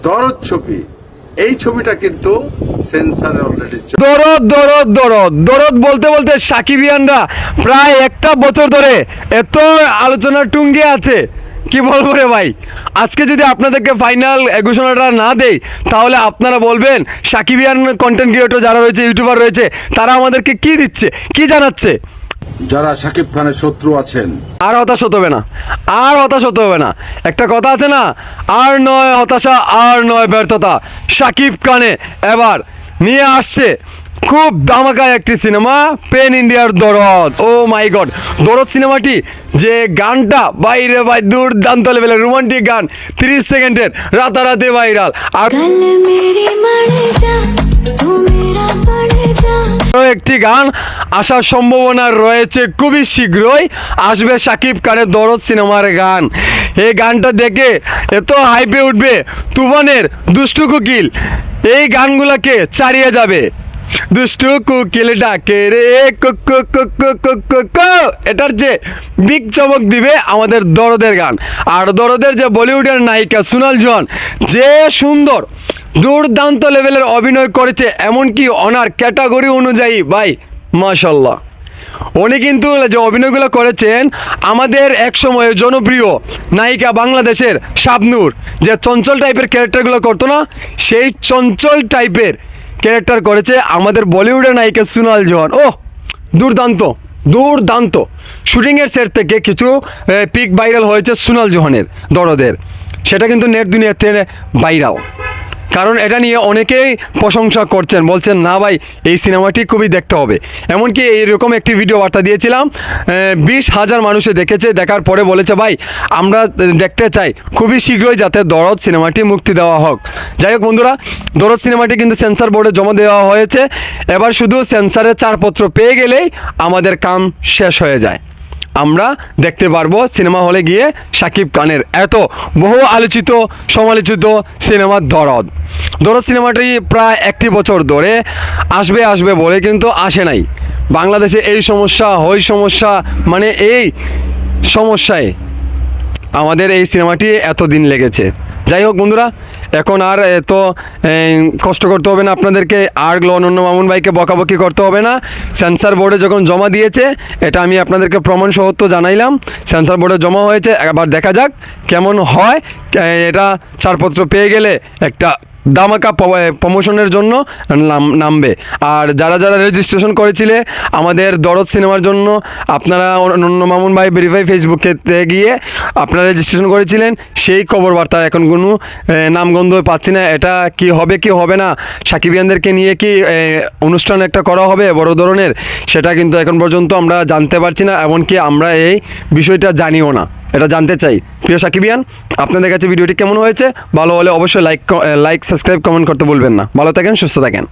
দরদ ছবি, এই ছবিটা কিন্তু সেন্সারে অলরেডি। দরদ দরদ দরদ দরদ বলতে বলতে সাকিবিয়ানরা প্রায় একটা বছর ধরে এত আলোচনার টুঙ্গে আছে, কি বলবো রে ভাই। আজকে যদি আপনাদেরকে ফাইনাল ঘোষণাটা না দেই তাহলে আপনারা বলবেন সাকিবিয়ান কন্টেন্ট ক্রিয়েটর যারা রয়েছে, ইউটিউবার রয়েছে, তারা আমাদেরকে কি দিচ্ছে, কি জানাচ্ছে। যারা শাকিব খানের শত্রু আছেন, আর হতাশ হতে হবে না, আর হতাশ হতে হবে না। একটা কথা আছে না, আর নয় হতাশা, আর নয় ব্যর্থতা। শাকিব খানে এবার নিয়ে আসছে খুব ধামাকা একটি সিনেমা, পেন ইন্ডিয়ার দরদ। ও মাই গড, দরদ সিনেমাটি যে গানটা বাইরে ভাই দুর্দান্ত লেভেলের রোমান্টিক গান, 30 সেকেন্ডের, রাতারাতি ভাইরাল। আর একটি গান আসার সম্ভাবনা রয়েছে, খুবই শীঘ্রই আসবে শাকিব খানের দরদ সিনেমার গান। এই গানটা দেখে এত হাইপে উঠবে, তুফানের দুষ্টু কোকিল এই গানগুলোকে ছাড়িয়ে যাবে। দুষ্টু কোকিল ডাকে রে কো, এটার যে বিগ চমক দিবে আমাদের দরদের গান। আর দরদের যে বলিউডের নায়িকা সোনাল জন, যে সুন্দর দুর্দান্ত লেভেলের অভিনয় করেছে, এমনকি ওনার ক্যাটাগরি অনুযায়ী ভাই মাশাল্লাহ, উনি কিন্তু যে অভিনয়গুলো করেছেন, আমাদের এক সময়ে জনপ্রিয় নায়িকা বাংলাদেশের শাবনূর যে চঞ্চল টাইপের ক্যারেক্টারগুলো করতো না, সেই চঞ্চল টাইপের ক্যারেক্টার করেছে আমাদের বলিউডের নায়িকা সোনাল জন। ও দুর্দান্ত দুর্দান্ত। শুটিংয়ের সেট থেকে কিছু পিক ভাইরাল হয়েছে সোনাল জোহানের দরদের, সেটা কিন্তু নেট দুনিয়াতে ভাইরাল। কারণ এটা নিয়ে অনেকেই প্রশংসা করছেন, বলছেন না ভাই এই সিনেমাটি খুবই দেখতে হবে। এমনকি এইরকম একটি ভিডিও বার্তা দিয়েছিলাম, 20,000 মানুষে দেখেছে, দেখার পরে বলেছে ভাই আমরা দেখতে চাই খুবই শীঘ্রই যাতে দরদ সিনেমাটি মুক্তি দেওয়া হোক। যাই হোক বন্ধুরা, দরদ সিনেমাটি কিন্তু সেন্সর বোর্ডে জমা দেওয়া হয়েছে। এবার শুধু সেন্সরের ছাড়পত্র পেয়ে গেলেই আমাদের কাম শেষ হয়ে যায়, আমরা দেখতে পারবো সিনেমা হলে গিয়ে শাকিব খানের এত বহু আলোচিত সমালোচিত সিনেমা দরদ। দরদ সিনেমাটি প্রায় একটি বছর ধরে আসবে আসবে বলে কিন্তু আসে নাই। বাংলাদেশে এই সমস্যা ওই সমস্যা, মানে এই সমস্যায় আমাদের এই সিনেমাটি এত দিন লেগেছে। যাই হোক বন্ধুরা, এখন আর এত কষ্ট করতে হবে না আপনাদেরকে, আর অনন্য মামুন ভাইকে বকাবকি করতে হবে না। সেন্সর বোর্ডে যখন জমা দিয়েছে, এটা আমি আপনাদেরকে প্রমাণ সহ তো জানাইলাম, সেন্সর বোর্ডে জমা হয়েছে। এবার দেখা যাক কেমন হয়। এটা ছাড়পত্র পেয়ে গেলে একটা দামাকা প্রমোশনের জন্য নামবে। আর যারা যারা রেজিস্ট্রেশন করেছিলে আমাদের দরদ সিনেমার জন্য, আপনারা অনন্য মামুন ভাই ভেরিফাই ফেসবুকে গিয়ে আপনারা রেজিস্ট্রেশন করেছিলেন, সেই খবর বার্তা এখন কোনো নামগন্ধ পাচ্ছি না। এটা কি হবে কি হবে না, সাকিবিয়ানদেরকে নিয়ে কি অনুষ্ঠান একটা করা হবে বড় ধরনের, সেটা কিন্তু এখন পর্যন্ত আমরা জানতে পারছি না, এমনকি আমরা এই বিষয়টা জানিও না। এটা জানতে চাই প্রিয় সাকিবিয়ান, আপনাদের কাছে ভিডিওটি কেমন হয়েছে? ভালো হলে অবশ্যই লাইক সাবস্ক্রাইব কমেন্ট করতে ভুলবেন না। ভালো থাকেন, সুস্থ থাকেন।